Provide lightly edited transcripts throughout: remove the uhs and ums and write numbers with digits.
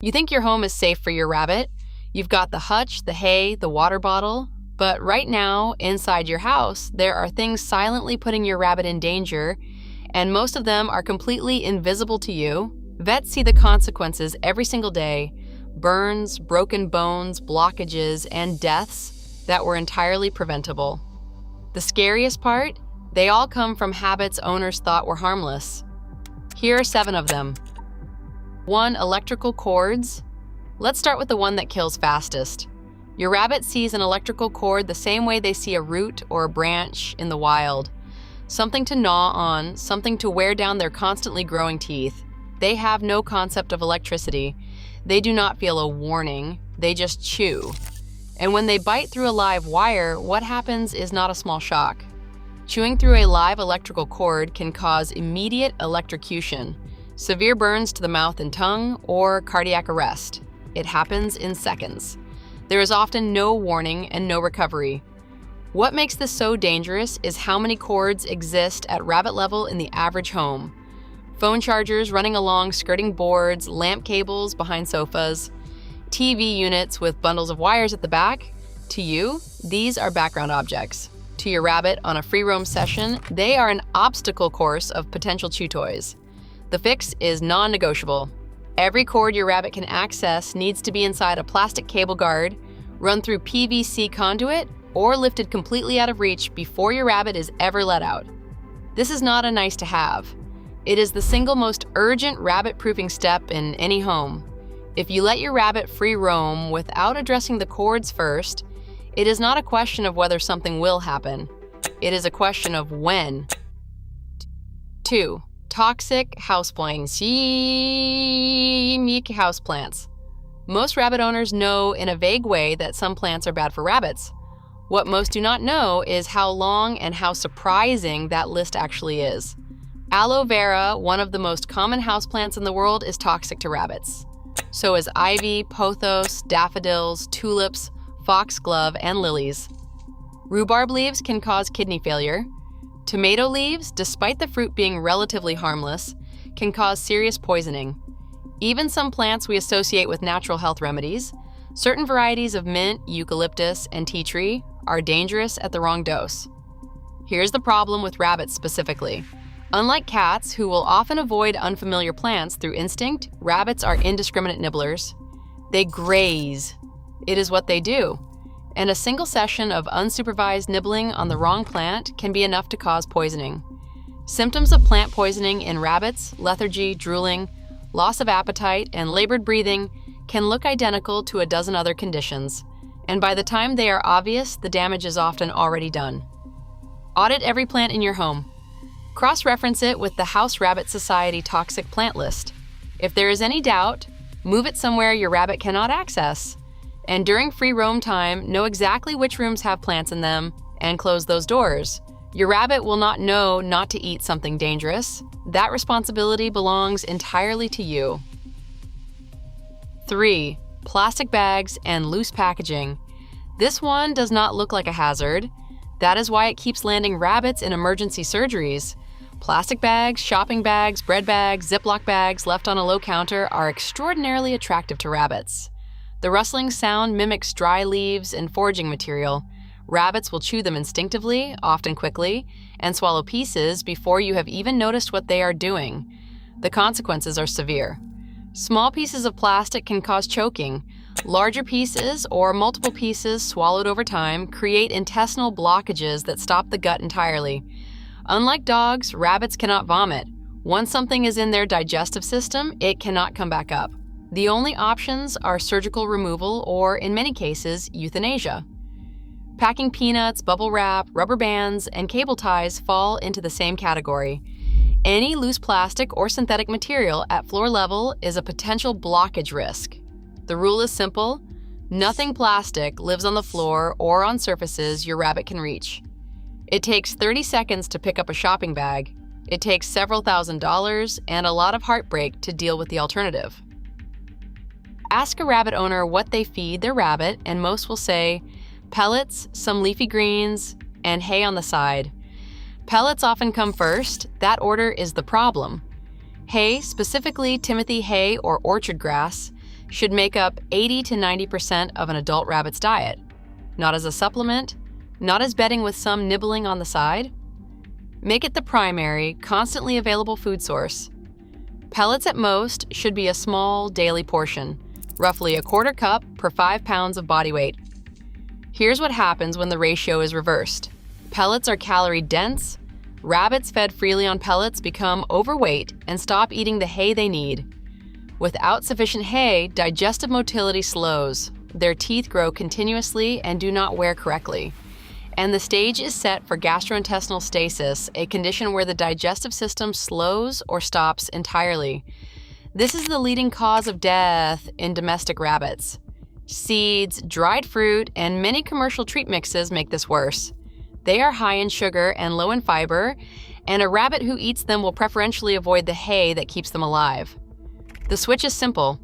You think your home is safe for your rabbit. You've got the hutch, the hay, the water bottle, but right now, inside your house, there are things silently putting your rabbit in danger, and most of them are completely invisible to you. Vets see the consequences every single day: burns, broken bones, blockages, and deaths that were entirely preventable. The scariest part? They all come from habits owners thought were harmless. Here are 7 of them. 1. Electrical cords. Let's start with the one that kills fastest. Your rabbit sees an electrical cord the same way they see a root or a branch in the wild. Something to gnaw on, something to wear down their constantly growing teeth. They have no concept of electricity. They do not feel a warning, they just chew. And when they bite through a live wire, what happens is not a small shock. Chewing through a live electrical cord can cause immediate electrocution, severe burns to the mouth and tongue, or cardiac arrest. It happens in seconds. There is often no warning and no recovery. What makes this so dangerous is how many cords exist at rabbit level in the average home. Phone chargers running along skirting boards, lamp cables behind sofas, TV units with bundles of wires at the back. To you, these are background objects. To your rabbit on a free roam session, they are an obstacle course of potential chew toys. The fix is non-negotiable. Every cord your rabbit can access needs to be inside a plastic cable guard, run through PVC conduit, or lifted completely out of reach before your rabbit is ever let out. This is not a nice to have. It is the single most urgent rabbit-proofing step in any home. If you let your rabbit free roam without addressing the cords first, it is not a question of whether something will happen. It is a question of when. 2. Toxic houseplants. Houseplants. Most rabbit owners know in a vague way that some plants are bad for rabbits. What most do not know is how long and how surprising that list actually is. Aloe vera, one of the most common houseplants in the world, is toxic to rabbits. So is ivy, pothos, daffodils, tulips, foxglove, and lilies. Rhubarb leaves can cause kidney failure. Tomato leaves, despite the fruit being relatively harmless, can cause serious poisoning. Even some plants we associate with natural health remedies, certain varieties of mint, eucalyptus, and tea tree, are dangerous at the wrong dose. Here's the problem with rabbits specifically. Unlike cats, who will often avoid unfamiliar plants through instinct, rabbits are indiscriminate nibblers. They graze. It is what they do. And a single session of unsupervised nibbling on the wrong plant can be enough to cause poisoning. Symptoms of plant poisoning in rabbits, lethargy, drooling, loss of appetite, and labored breathing can look identical to a dozen other conditions. And by the time they are obvious, the damage is often already done. Audit every plant in your home. Cross-reference it with the House Rabbit Society toxic plant list. If there is any doubt, move it somewhere your rabbit cannot access. And during free roam time, know exactly which rooms have plants in them and close those doors. Your rabbit will not know not to eat something dangerous. That responsibility belongs entirely to you. 3. Plastic bags and loose packaging. This one does not look like a hazard. That is why it keeps landing rabbits in emergency surgeries. Plastic bags, shopping bags, bread bags, Ziploc bags left on a low counter are extraordinarily attractive to rabbits. The rustling sound mimics dry leaves and foraging material. Rabbits will chew them instinctively, often quickly, and swallow pieces before you have even noticed what they are doing. The consequences are severe. Small pieces of plastic can cause choking. Larger pieces, or multiple pieces swallowed over time, create intestinal blockages that stop the gut entirely. Unlike dogs, rabbits cannot vomit. Once something is in their digestive system, it cannot come back up. The only options are surgical removal or, in many cases, euthanasia. Packing peanuts, bubble wrap, rubber bands, and cable ties fall into the same category. Any loose plastic or synthetic material at floor level is a potential blockage risk. The rule is simple: nothing plastic lives on the floor or on surfaces your rabbit can reach. It takes 30 seconds to pick up a shopping bag. It takes several $1,000s and a lot of heartbreak to deal with the alternative. Ask a rabbit owner what they feed their rabbit, and most will say pellets, some leafy greens, and hay on the side. Pellets often come first. That order is the problem. Hay, specifically Timothy hay or orchard grass, should make up 80 to 90% of an adult rabbit's diet, not as a supplement, not as bedding with some nibbling on the side. Make it the primary, constantly available food source. Pellets at most should be a small daily portion, roughly a quarter cup per 5 pounds of body weight. Here's what happens when the ratio is reversed. Pellets are calorie dense. Rabbits fed freely on pellets become overweight and stop eating the hay they need. Without sufficient hay, digestive motility slows. Their teeth grow continuously and do not wear correctly. And the stage is set for gastrointestinal stasis, a condition where the digestive system slows or stops entirely. This is the leading cause of death in domestic rabbits. Seeds, dried fruit, and many commercial treat mixes make this worse. They are high in sugar and low in fiber, and a rabbit who eats them will preferentially avoid the hay that keeps them alive. The switch is simple.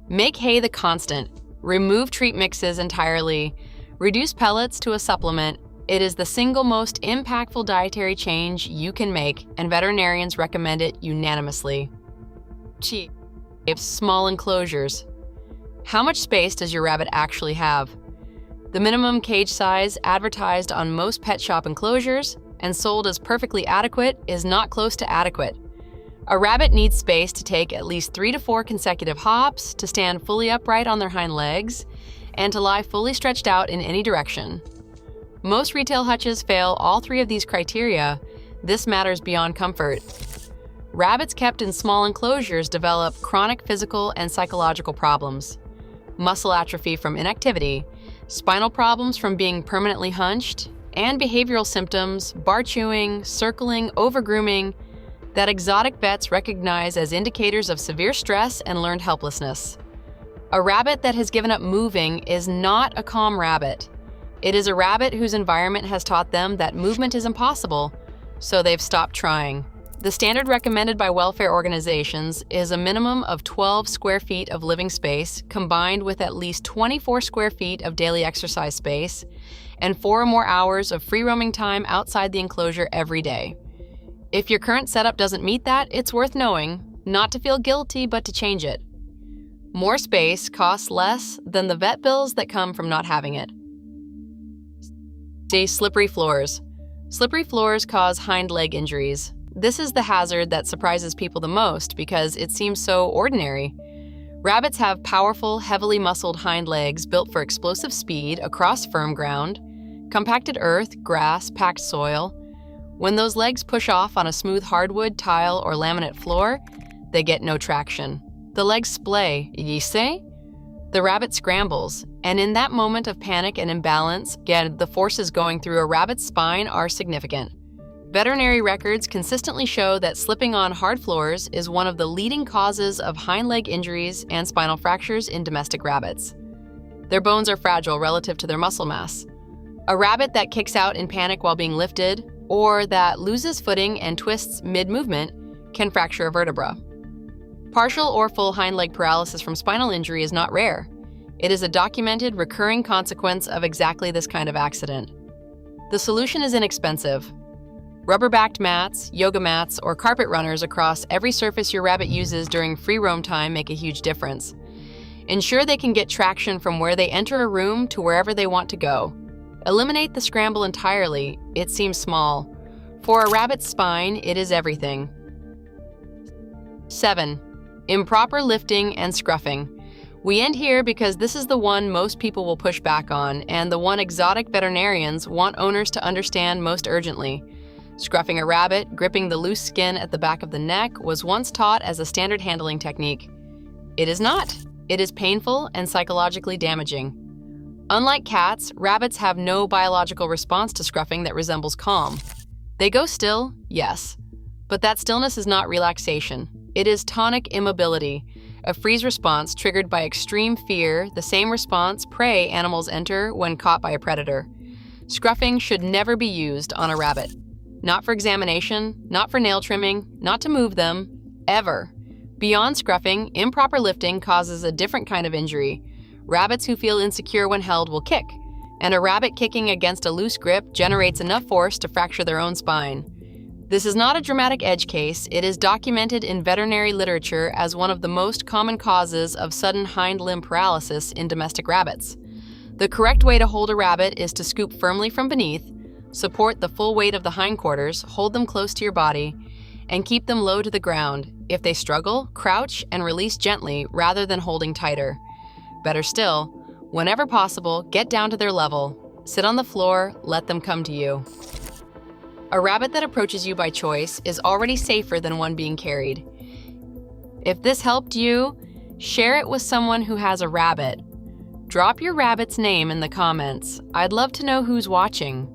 Make hay the constant. Remove treat mixes entirely. Reduce pellets to a supplement. It is the single most impactful dietary change you can make, and veterinarians recommend it unanimously. Small enclosures. How much space does your rabbit actually have? The minimum cage size advertised on most pet shop enclosures and sold as perfectly adequate is not close to adequate. A rabbit needs space to take at least 3 to 4 consecutive hops, to stand fully upright on their hind legs, and to lie fully stretched out in any direction. Most retail hutches fail all 3 of these criteria. This matters beyond comfort. Rabbits kept in small enclosures develop chronic physical and psychological problems. Muscle atrophy from inactivity, spinal problems from being permanently hunched, and behavioral symptoms, bar chewing, circling, over-grooming, that exotic vets recognize as indicators of severe stress and learned helplessness. A rabbit that has given up moving is not a calm rabbit. It is a rabbit whose environment has taught them that movement is impossible, so they've stopped trying. The standard recommended by welfare organizations is a minimum of 12 square feet of living space combined with at least 24 square feet of daily exercise space and 4 or more hours of free roaming time outside the enclosure every day. If your current setup doesn't meet that, it's worth knowing, not to feel guilty, but to change it. More space costs less than the vet bills that come from not having it. Slippery floors. Slippery floors cause hind leg injuries. This is the hazard that surprises people the most because it seems so ordinary. Rabbits have powerful, heavily muscled hind legs built for explosive speed across firm ground, compacted earth, grass, packed soil. When those legs push off on a smooth hardwood, tile, or laminate floor, they get no traction. The legs splay, ye say? The rabbit scrambles, and in that moment of panic and imbalance, the forces going through a rabbit's spine are significant. Veterinary records consistently show that slipping on hard floors is one of the leading causes of hind leg injuries and spinal fractures in domestic rabbits. Their bones are fragile relative to their muscle mass. A rabbit that kicks out in panic while being lifted, or that loses footing and twists mid-movement, can fracture a vertebra. Partial or full hind leg paralysis from spinal injury is not rare. It is a documented, recurring consequence of exactly this kind of accident. The solution is inexpensive. Rubber-backed mats, yoga mats, or carpet runners across every surface your rabbit uses during free roam time make a huge difference. Ensure they can get traction from where they enter a room to wherever they want to go. Eliminate the scramble entirely. It seems small. For a rabbit's spine, it is everything. 7. Improper lifting and scruffing. We end here because this is the one most people will push back on, and the one exotic veterinarians want owners to understand most urgently. Scruffing a rabbit, gripping the loose skin at the back of the neck, was once taught as a standard handling technique. It is not. It is painful and psychologically damaging. Unlike cats, rabbits have no biological response to scruffing that resembles calm. They go still, yes, but that stillness is not relaxation. It is tonic immobility, a freeze response triggered by extreme fear, the same response prey animals enter when caught by a predator. Scruffing should never be used on a rabbit. Not for examination, not for nail trimming, not to move them, ever. Beyond scruffing, improper lifting causes a different kind of injury. Rabbits who feel insecure when held will kick, and a rabbit kicking against a loose grip generates enough force to fracture their own spine. This is not a dramatic edge case. It is documented in veterinary literature as one of the most common causes of sudden hind limb paralysis in domestic rabbits. The correct way to hold a rabbit is to scoop firmly from beneath, support the full weight of the hindquarters, hold them close to your body, and keep them low to the ground. If they struggle, crouch and release gently rather than holding tighter. Better still, whenever possible, get down to their level. Sit on the floor, let them come to you. A rabbit that approaches you by choice is already safer than one being carried. If this helped you, share it with someone who has a rabbit. Drop your rabbit's name in the comments. I'd love to know who's watching.